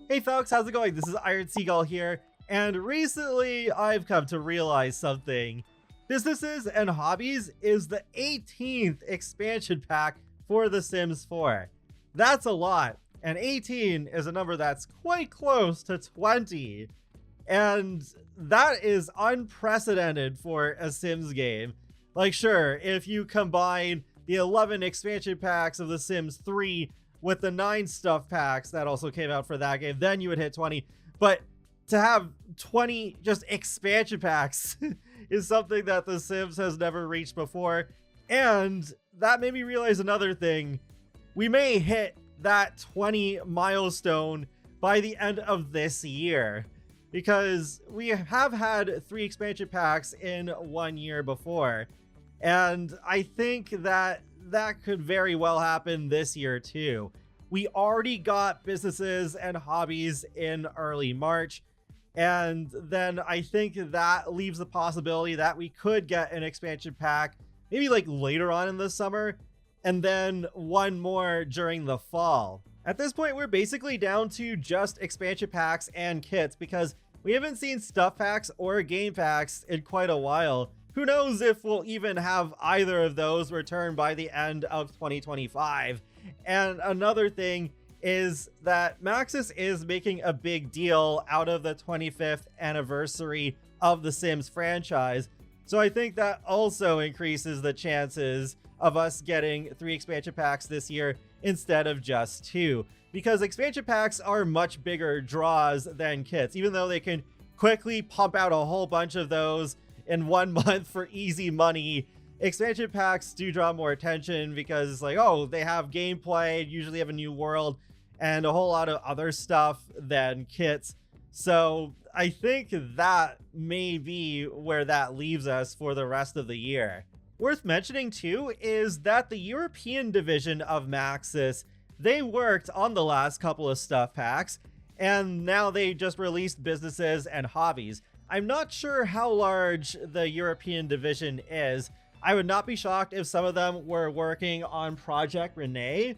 Hey folks, how's it going? This is Iron Seagull here, and recently I've come to realize something. Businesses and Hobbies is the 18th expansion pack for The Sims 4. That's a lot, and 18 is a number that's quite close to 20. And that is unprecedented for a Sims game. Like, sure, if you combine the 11 expansion packs of The Sims 3 with the 9 stuff packs that also came out for that game, then you would hit 20. But to have 20 just expansion packs is something that The Sims has never reached before. And that made me realize another thing. We may hit that 20 milestone by the end of this year, because we have had 3 expansion packs in 1 year before. And I think that could very well happen this year too. We already got Businesses and Hobbies in early March, and then I think that leaves the possibility that we could get an expansion pack maybe like later on in the summer, and then one more during the fall. At this point, we're basically down to just expansion packs and kits, because we haven't seen stuff packs or game packs in quite a while. Who knows if we'll even have either of those return by the end of 2025. And another thing is that Maxis is making a big deal out of the 25th anniversary of the Sims franchise. So I think that also increases the chances of us getting 3 expansion packs this year instead of just 2. Because expansion packs are much bigger draws than kits, even though they can quickly pump out a whole bunch of those in 1 month for easy money. Expansion packs do draw more attention because it's like, oh, they have gameplay, usually have a new world, and a whole lot of other stuff than kits. So I think that may be where that leaves us for the rest of the year. Worth mentioning too is that the European division of Maxis, they worked on the last couple of stuff packs, and now they just released Businesses and Hobbies. I'm not sure how large the European division is. I would not be shocked if some of them were working on Project Renee.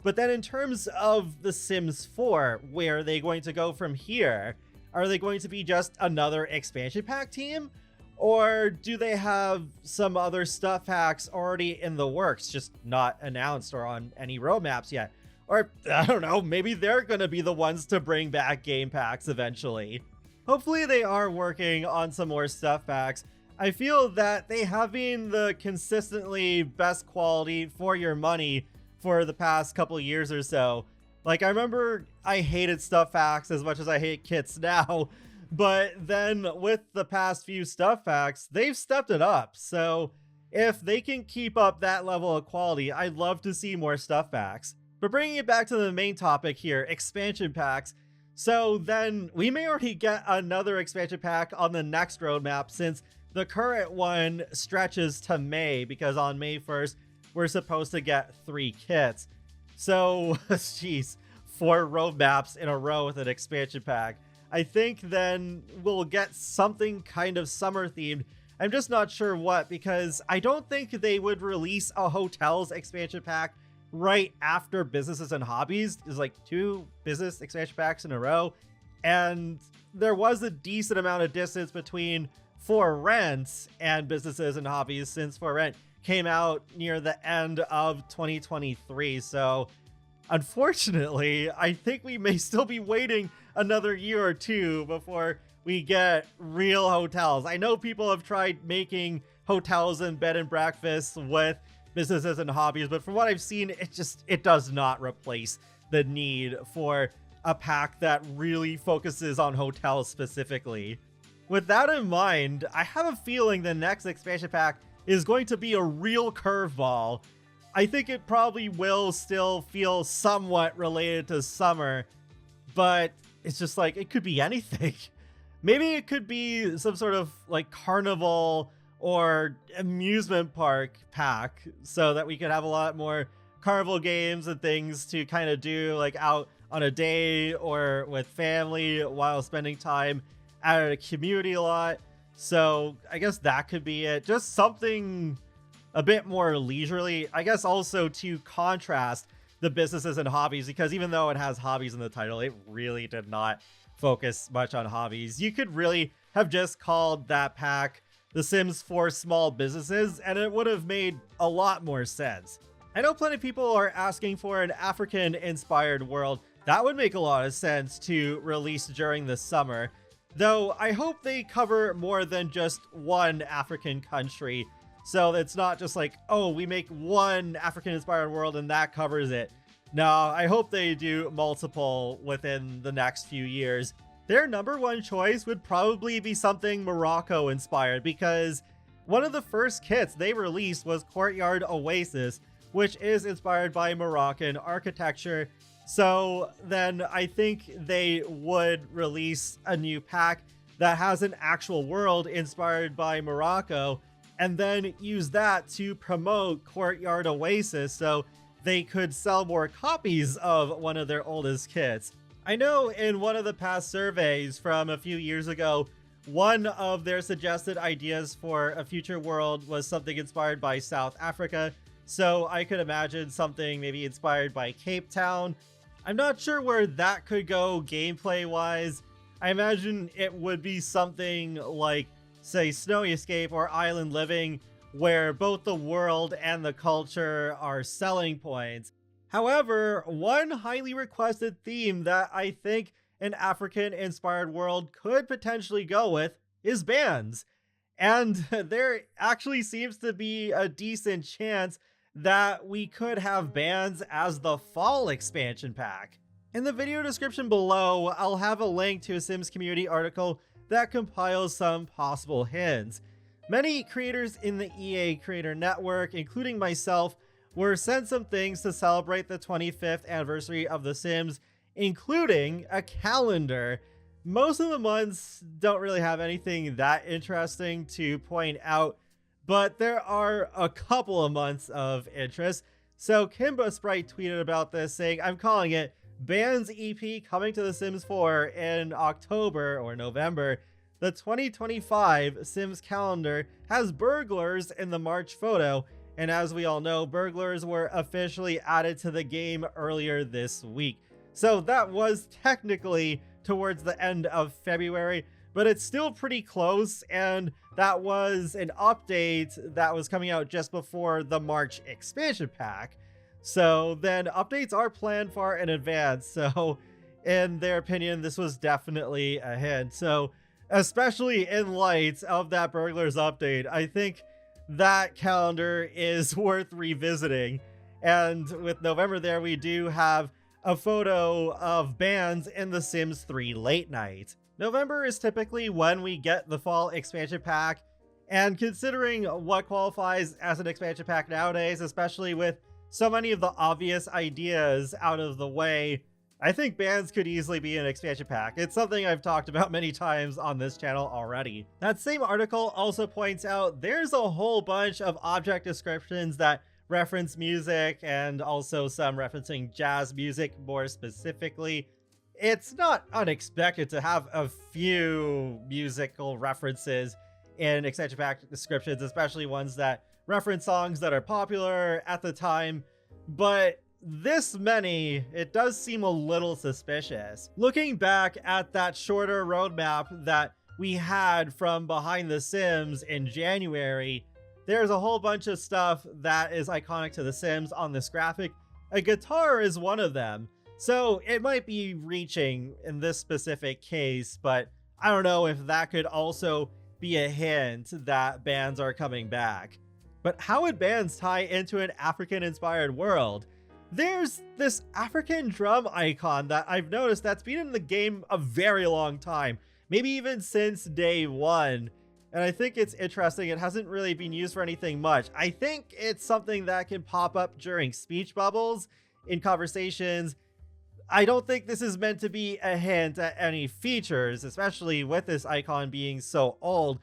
But then in terms of The Sims 4, where are they going to go from here? Are they going to be just another expansion pack team? Or do they have some other stuff packs already in the works, just not announced or on any roadmaps yet? Or, I don't know, maybe they're going to be the ones to bring back game packs eventually. Hopefully they are working on some more stuff packs. I feel that they have been the consistently best quality for your money for the past couple of years or so. Like, I remember I hated stuff packs as much as I hate kits now, but then with the past few stuff packs, they've stepped it up. So if they can keep up that level of quality, I'd love to see more stuff packs. But bringing it back to the main topic here, expansion packs. So then we may already get another expansion pack on the next roadmap, since the current one stretches to May, because on May 1st, we're supposed to get 3 kits. So, geez, 4 roadmaps in a row with an expansion pack. I think then we'll get something kind of summer themed. I'm just not sure what, because I don't think they would release a hotels expansion pack right after Businesses and Hobbies. There's like 2 business expansion packs in a row, and there was a decent amount of distance between For Rent and Businesses and Hobbies, since For Rent came out near the end of 2023. So unfortunately, I think we may still be waiting another year or 2 before we get real hotels. I know people have tried making hotels and bed and breakfasts with Businesses and Hobbies, but from what I've seen, it does not replace the need for a pack that really focuses on hotels specifically. With that in mind, I have a feeling the next expansion pack is going to be a real curveball. I think it probably will still feel somewhat related to summer, but it's just like, it could be anything. Maybe it could be some sort of like carnival or amusement park pack, so that we could have a lot more carnival games and things to kind of do like out on a day or with family while spending time at a community lot. So I guess that could be it. Just something a bit more leisurely. I guess also to contrast the businesses and hobbies, because even though it has hobbies in the title, it really did not focus much on hobbies. You could really have just called that pack The Sims 4 Small Businesses, and it would have made a lot more sense. I know plenty of people are asking for an African-inspired world. That would make a lot of sense to release during the summer, though I hope they cover more than just one African country, so it's not just like, oh, we make one African-inspired world and that covers it. No, I hope they do multiple within the next few years. Their number one choice would probably be something Morocco-inspired, because one of the first kits they released was Courtyard Oasis, which is inspired by Moroccan architecture. So then I think they would release a new pack that has an actual world inspired by Morocco, and then use that to promote Courtyard Oasis so they could sell more copies of one of their oldest kits. I know in one of the past surveys from a few years ago, one of their suggested ideas for a future world was something inspired by South Africa, so I could imagine something maybe inspired by Cape Town. I'm not sure where that could go gameplay-wise. I imagine it would be something like, say, Snowy Escape or Island Living, where both the world and the culture are selling points. However, one highly requested theme that I think an African-inspired world could potentially go with is bands. And there actually seems to be a decent chance that we could have bands as the fall expansion pack. In the video description below, I'll have a link to a Sims community article that compiles some possible hints. Many creators in the EA Creator Network, including myself, were sent some things to celebrate the 25th anniversary of The Sims, including a calendar. Most of the months don't really have anything that interesting to point out, but there are a couple of months of interest. So Kimba Sprite tweeted about this, saying, "I'm calling it Bands EP coming to The Sims 4 in October or November. The 2025 Sims calendar has burglars in the March photo, and as we all know, burglars were officially added to the game earlier this week." So that was technically towards the end of February, but it's still pretty close, and that was an update that was coming out just before the March expansion pack. So then updates are planned far in advance, so in their opinion, this was definitely a hint. So especially in light of that burglars update, I think that calendar is worth revisiting. And with November there, we do have a photo of bands in The Sims 3 Late Night. November is typically when we get the fall expansion pack, and considering what qualifies as an expansion pack nowadays, especially with so many of the obvious ideas out of the way, I think bands could easily be an expansion pack. It's something I've talked about many times on this channel already. That same article also points out there's a whole bunch of object descriptions that reference music, and also some referencing jazz music more specifically. It's not unexpected to have a few musical references in expansion pack descriptions, especially ones that reference songs that are popular at the time, but this many, it does seem a little suspicious. Looking back at that shorter roadmap that we had from Behind the Sims in January, there's a whole bunch of stuff that is iconic to The Sims on this graphic. A guitar is one of them, so it might be reaching in this specific case, but I don't know if that could also be a hint that bands are coming back. But how would bands tie into an African-inspired world? There's this African drum icon that I've noticed that's been in the game a very long time, maybe even since day one. And I think it's interesting. It hasn't really been used for anything much. I think it's something that can pop up during speech bubbles in conversations. I don't think this is meant to be a hint at any features, especially with this icon being so old.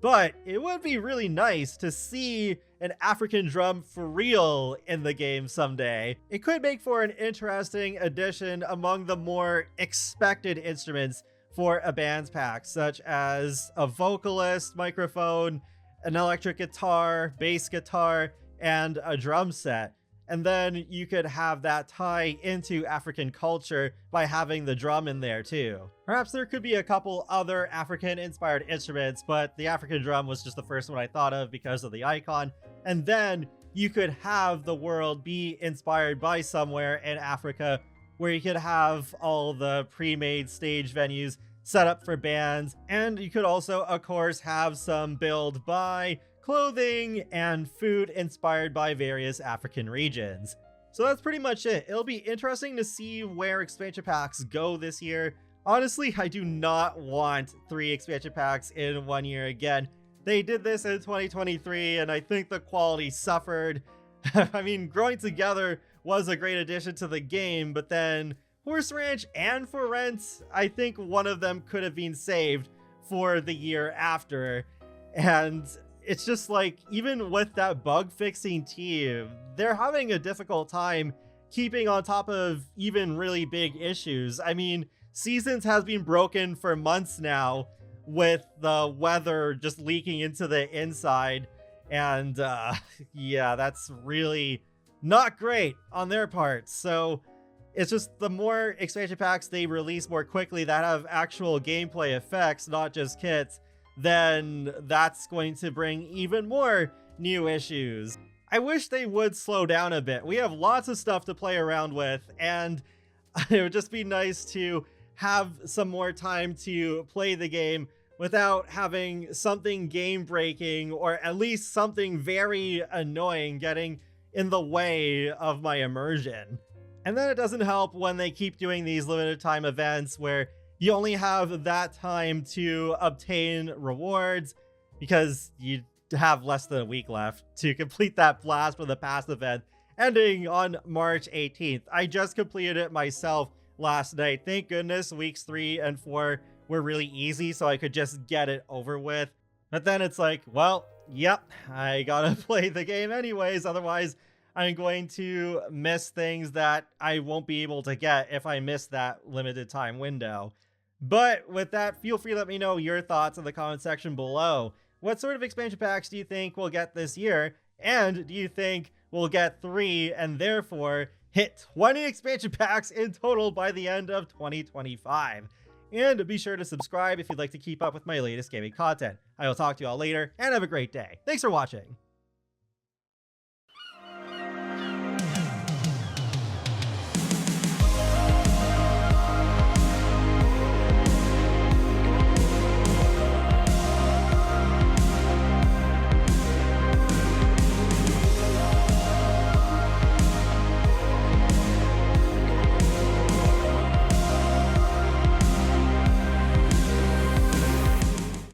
But it would be really nice to see an African drum for real in the game someday. It could make for an interesting addition among the more expected instruments for a band's pack, such as a vocalist microphone, an electric guitar, bass guitar, and a drum set. And then you could have that tie into African culture by having the drum in there too. Perhaps there could be a couple other African inspired instruments, but the African drum was just the first one I thought of because of the icon. And then you could have the world be inspired by somewhere in Africa where you could have all the pre-made stage venues set up for bands. And you could also, of course, have some build by clothing and food inspired by various African regions. So that's pretty much it. It'll be interesting to see where expansion packs go this year. Honestly, I do not want 3 expansion packs in 1 year again. They did this in 2023 and I think the quality suffered. I mean, Growing Together was a great addition to the game, but then Horse Ranch and For Rent, I think one of them could have been saved for the year after. And it's just like, even with that bug fixing team, they're having a difficult time keeping on top of even really big issues. I mean, Seasons has been broken for months now with the weather just leaking into the inside. And yeah, that's really not great on their part. So it's just the more expansion packs they release more quickly that have actual gameplay effects, not just kits, then that's going to bring even more new issues. I wish they would slow down a bit. We have lots of stuff to play around with, and it would just be nice to have some more time to play the game without having something game breaking or at least something very annoying getting in the way of my immersion. And then it doesn't help when they keep doing these limited time events where you only have that time to obtain rewards because you have less than a week left to complete that blast for the past event ending on March 18th. I just completed it myself last night. Thank goodness weeks 3 and 4 were really easy so I could just get it over with. But then it's like, well, yep, I gotta play the game anyways, otherwise I'm going to miss things that I won't be able to get if I miss that limited time window. But with that, feel free to let me know your thoughts in the comment section below. What sort of expansion packs do you think we'll get this year? And do you think we'll get 3 and therefore hit 20 expansion packs in total by the end of 2025? And be sure to subscribe if you'd like to keep up with my latest gaming content. I will talk to you all later and have a great day. Thanks for watching.